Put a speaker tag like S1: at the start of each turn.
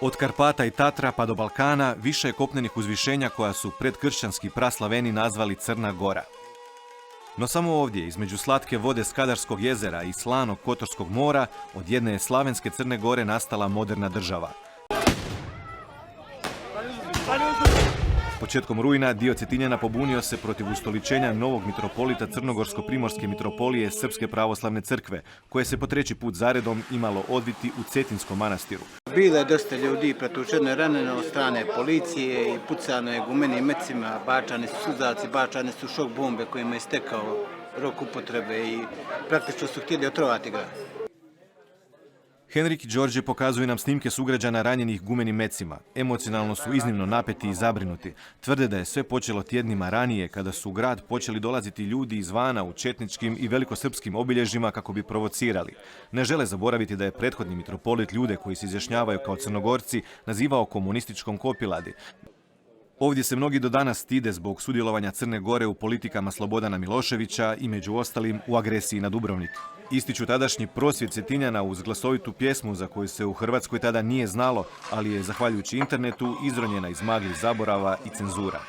S1: Od Karpata i Tatra pa do Balkana više je kopnenih uzvišenja koja su predkršćanski praslaveni nazvali Crna Gora. No samo ovdje, između slatke vode Skadarskog jezera i slanog Kotorskog mora, od jedne je slavenske Crne Gore nastala moderna država. Početkom rujna dio Cetinjana pobunio se protiv ustoličenja novog mitropolita Crnogorsko-primorske mitropolije Srpske pravoslavne crkve, koje se po treći put zaredom imalo odviti u Cetinskom manastiru.
S2: Bilo je dosta ljudi pretučeno i ranjeno od strane policije i pucano je gumenim mecima, bačani su suzavci, bačane su šok bombe kojima je istekao rok upotrebe i praktično su htjeli otrovati grad.
S1: Henrik i Đorđe pokazuju nam snimke sugrađana ranjenih gumenim mecima. Emocionalno su iznimno napeti i zabrinuti. Tvrde da je sve počelo tjednima ranije kada su u grad počeli dolaziti ljudi izvana u četničkim i velikosrpskim obilježjima kako bi provocirali. Ne žele zaboraviti da je prethodni mitropolit ljude koji se izjašnjavaju kao Crnogorci nazivao komunističkom kopiladi. Ovdje se mnogi do danas stide zbog sudjelovanja Crne Gore u politikama Slobodana Miloševića i među ostalim u agresiji na Dubrovnik. Ističu tadašnji prosvjed Cetinjana uz glasovitu pjesmu za koju se u Hrvatskoj tada nije znalo, ali je, zahvaljujući internetu, izronjena iz magli zaborava i cenzura.